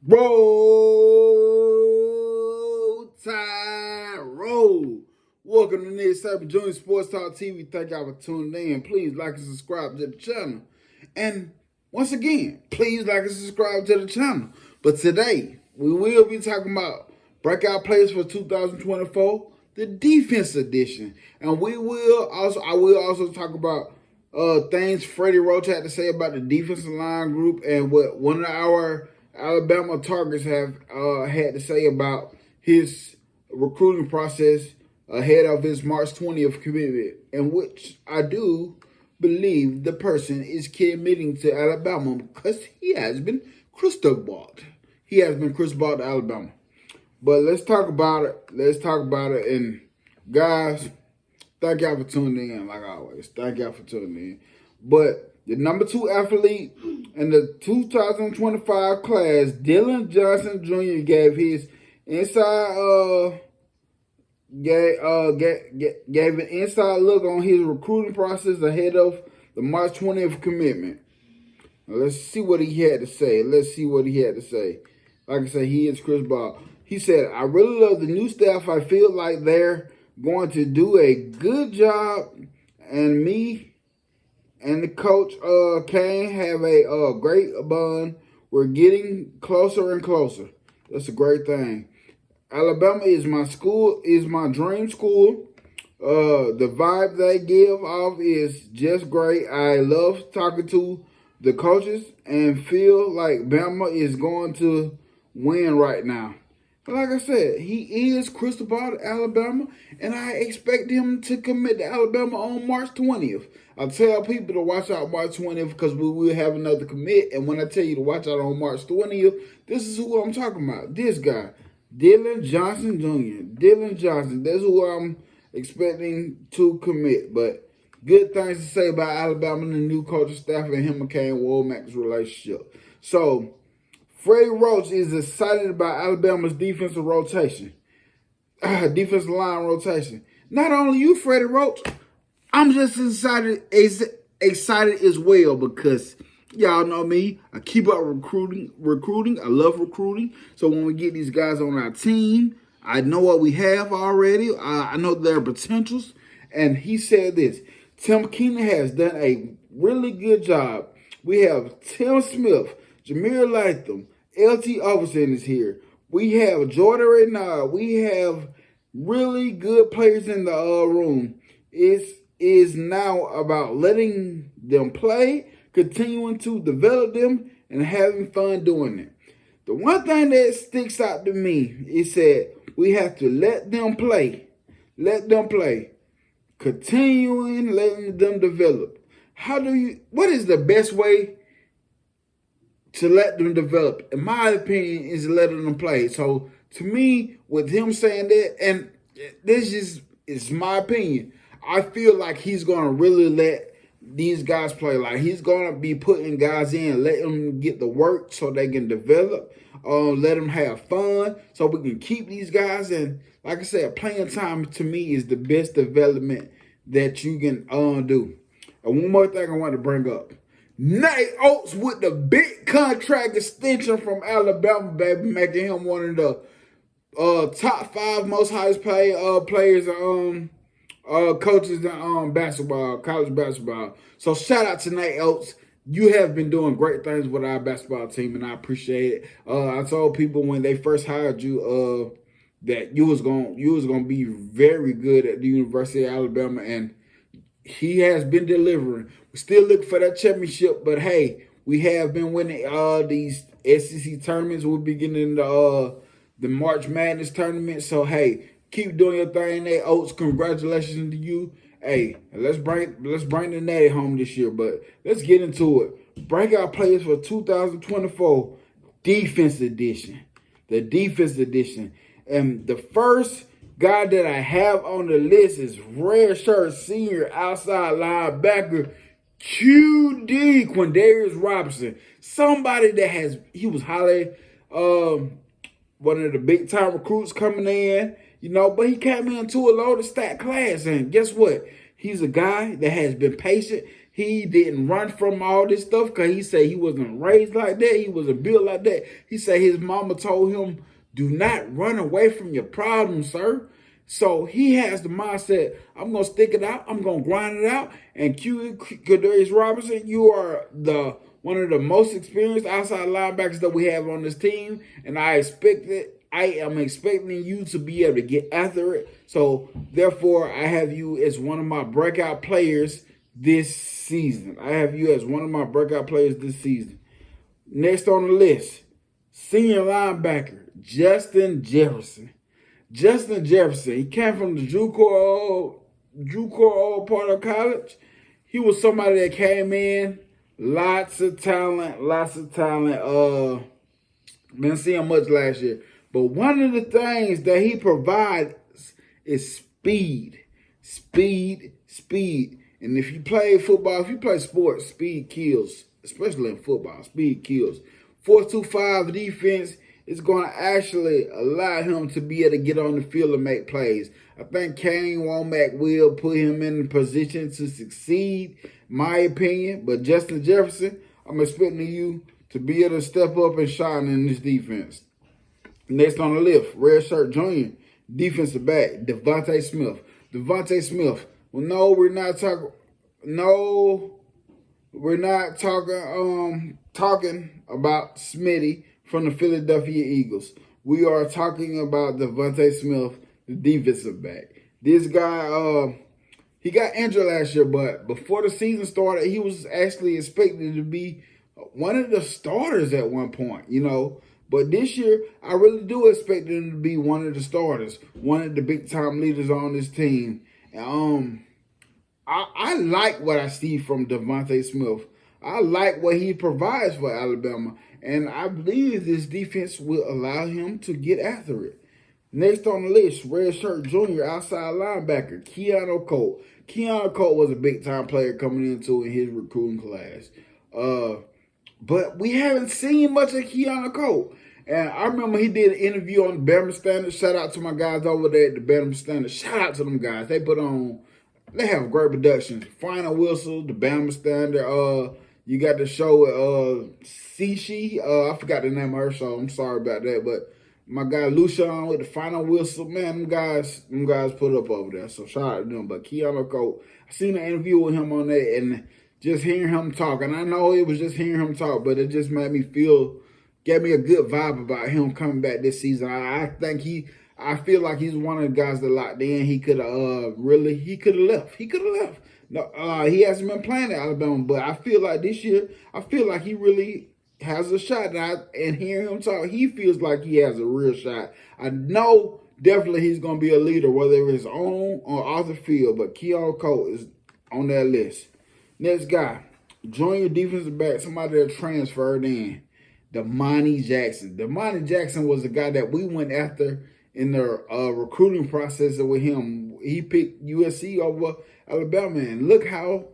Roll Tide Roll. Welcome to Next Cyber Junior Sports Talk TV. Thank y'all for tuning in. Please like and subscribe to the channel. And once again, please like and subscribe to the channel. But today, we will be talking about breakout players for 2024, the defense edition. And I will also talk about things Freddie Roach had to say about the defensive line group and what one of our Alabama targets have had to say about his recruiting process ahead of his March 20th commitment, in which I do believe the person is committing to Alabama because he has been crystal-balled. He has been crystal-balled to Alabama. But let's talk about it. And guys, thank y'all for tuning in, like always. Thank y'all for tuning in. But the number 2 athlete in the 2025 class, Dylan Johnson Jr., gave his inside gave an inside look on his recruiting process ahead of the March 20th commitment. Now, let's see what he had to say. Like I said, he is Chryst B. He said, "I really love the new staff. I feel like they're going to do a good job, and me and the coach Kane have a great bond. We're getting closer and closer." That's a great thing. Alabama is my school, is my dream school. The vibe they give off is just great. I love talking to the coaches and feel like Bama is going to win right now. Like I said, he is crystal ball to Alabama, and I expect him to commit to Alabama on March 20th. I tell people to watch out March 20th because we will have another commit. And when I tell you to watch out on March 20th, this is who I'm talking about. This guy, Dylan Johnson Jr. Dylan Johnson, that's who I'm expecting to commit. But good things to say about Alabama and the new coaching staff and him and Kane Womack's relationship. So, Freddie Roach is excited about Alabama's defensive line rotation. Not only you, Freddie Roach, I'm just excited as well because y'all know me. I keep up recruiting. I love recruiting. So when we get these guys on our team, I know what we have already. I know their potentials. And he said this: Tim Keenan has done a really good job. We have Tim Smith, Jameer Latham, LT Overton is here. We have Jordan Reynard. We have really good players in the room. It is now about letting them play, continuing to develop them, and having fun doing it. The one thing that sticks out to me is that we have to let them play. Let them play. Continuing letting them develop. What is the best way to let them develop? In my opinion, is letting them play. So to me, with him saying that, and this is my opinion, I feel like he's gonna really let these guys play. Like he's gonna be putting guys in, let them get the work so they can develop. Let them have fun so we can keep these guys. And like I said, playing time to me is the best development that you can do. And one more thing I want to bring up. Nate Oates with the big contract extension from Alabama, baby, making him one of the top 5 most highest paid players, coaches in basketball, college basketball. So shout out to Nate Oates. You have been doing great things with our basketball team, and I appreciate it. I told people when they first hired you that you was gonna be very good at the University of Alabama, and he has been delivering. We still looking for that championship, but hey, we have been winning these SEC tournaments. We'll be getting into the March Madness tournament. So hey, keep doing your thing, Nate Oates. Congratulations to you. Hey, let's bring the Natty home this year. But let's get into it. Breakout players for 2024 defense edition. The defense edition. And the first guy that I have on the list is redshirt senior outside linebacker QD Quindarius Robinson. Somebody that he was highly one of the big time recruits coming in, but he came into a loaded stat class. And guess what? He's a guy that has been patient. He didn't run from all this stuff because he said he wasn't raised like that. He wasn't built like that. He said his mama told him, do not run away from your problems, sir. So he has the mindset, I'm going to stick it out. I'm going to grind it out. And Keke Coutee Robinson, you are one of the most experienced outside linebackers that we have on this team. And I am expecting you to be able to get after it. So, therefore, I have you as one of my breakout players this season. Next on the list, senior linebacker, Justin Jefferson. He came from the JUCO part of college. He was somebody that came in, lots of talent. Didn't see him much last year. But one of the things that he provides is speed. And if you play football, if you play sports, speed kills. Especially in football, speed kills. 4-2-5 defense is going to actually allow him to be able to get on the field and make plays. I think Kane Womack will put him in a position to succeed, my opinion. But Justin Jefferson, I'm expecting you to be able to step up and shine in this defense. Next on the list, redshirt junior, defensive back, Devonte Smith. Well, no, we're not talking about Smitty from the Philadelphia Eagles. We are talking about Devonte Smith, the defensive back. This guy, he got injured last year, but before the season started, he was actually expected to be one of the starters at one point, But this year, I really do expect him to be one of the starters, one of the big-time leaders on this team. I like what I see from Devonte Smith. I like what he provides for Alabama, and I believe this defense will allow him to get after it. Next on the list, redshirt junior outside linebacker, Keanu Coutee. Keanu Coutee was a big-time player coming in his recruiting class. But we haven't seen much of Keanu Coutee. And I remember he did an interview on the Bama Standard. Shout out to my guys over there at the Bama Standard. Shout out to them guys. They have great productions. Final Whistle, the Bama Standard. You got the show with Cici. I forgot the name of her show. I'm sorry about that. But my guy Lucian with the Final Whistle, man, them guys put up over there. So shout out to them. But Keanu Coutee, I seen an interview with him on that, and just hearing him talk, and I know it was just hearing him talk, but it just made me gave me a good vibe about him coming back this season. I feel like he's one of the guys that locked in. He could have left. No, he hasn't been playing at Alabama, but I feel like this year, he really has a shot. And hearing him talk, he feels like he has a real shot. I know definitely he's going to be a leader, whether it's on or off the field, but Keanu Coutee is on that list. Next guy, junior defensive back, somebody that transferred in, Deonte Jackson. Deonte Jackson was the guy that we went after in the recruiting process with him. He picked USC over Alabama, and look how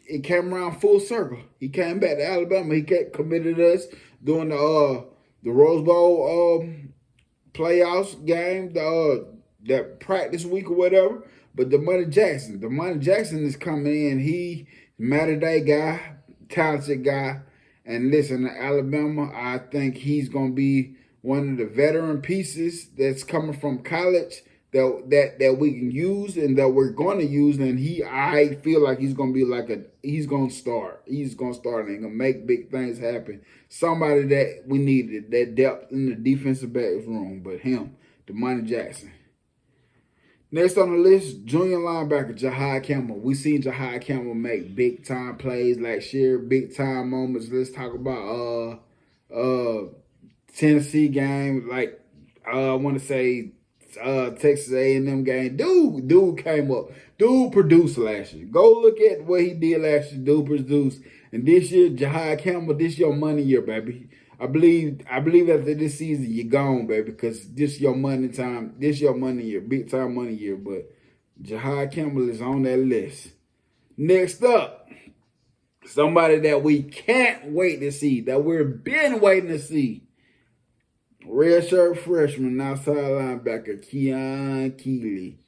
it came around full circle. He came back to Alabama. He committed us during the Rose Bowl playoffs game, that practice week or whatever. But Deonte Jackson is coming in. He matter-day guy, talented guy. And listen, Alabama, I think he's going to be one of the veteran pieces that's coming from college that we can use and that we're going to use. And I feel like he's going to be he's going to start. He's going to start and going to make big things happen. Somebody that we needed, that depth in the defensive back room. But him, Deonte Jackson. Next on the list, junior linebacker, Jahai Campbell. We seen Jahai Campbell make big-time plays last year, big-time moments. Let's talk about Tennessee game, I want to say Texas A&M game. Dude came up. Dude produced last year. Go look at what he did last year. Dude produced. And this year, Jahai Campbell, this your money year, baby. I believe after this season, you're gone, baby, because this your money time. This your money year, big time money year. But Jahai Campbell is on that list. Next up, somebody that we can't wait to see, that we've been waiting to see. Redshirt freshman, outside linebacker, Keeke Coutee.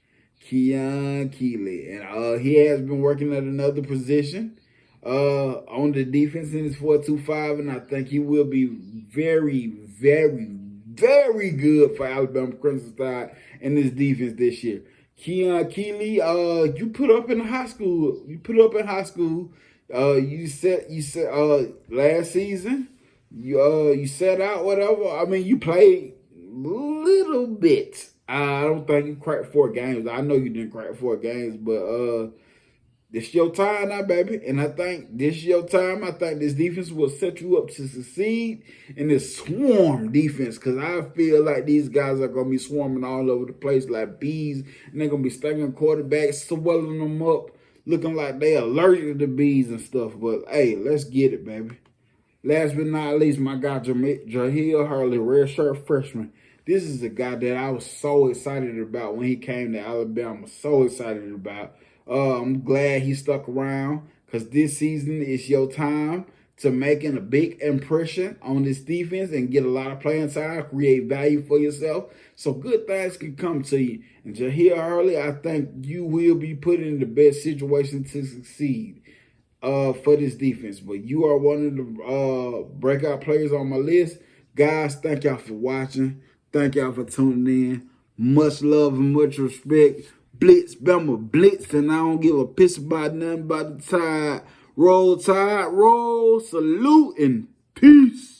And he has been working at another position. on the defense in his 4-2-5, and I think he will be very, very, very good for Alabama Crimson Tide in this defense this year. Keon Keeley, you put up in high school. You said last season. You set out whatever. I mean, you played little bit. I don't think you cracked 4 games. I know you didn't crack 4 games, but this your time now, baby. And I think this your time. I think this defense will set you up to succeed in this swarm defense, because I feel like these guys are going to be swarming all over the place like bees, and they're going to be stacking quarterbacks, swelling them up, looking like they allergic to bees and stuff. But, hey, let's get it, baby. Last but not least, my guy, Jahil Hurley, redshirt freshman. This is a guy that I was so excited about when he came to Alabama. So excited about. I'm glad he stuck around, because this season is your time to making a big impression on this defense and get a lot of playing time, create value for yourself. So good things can come to you. And Jahil Hurley, I think you will be put in the best situation to succeed for this defense. But you are one of the breakout players on my list. Guys, thank y'all for watching. Thank y'all for tuning in. Much love and much respect. Blitz, Bama, blitz, and I don't give a piss about nothing but the Tide. Roll, Tide, roll, salute, and peace.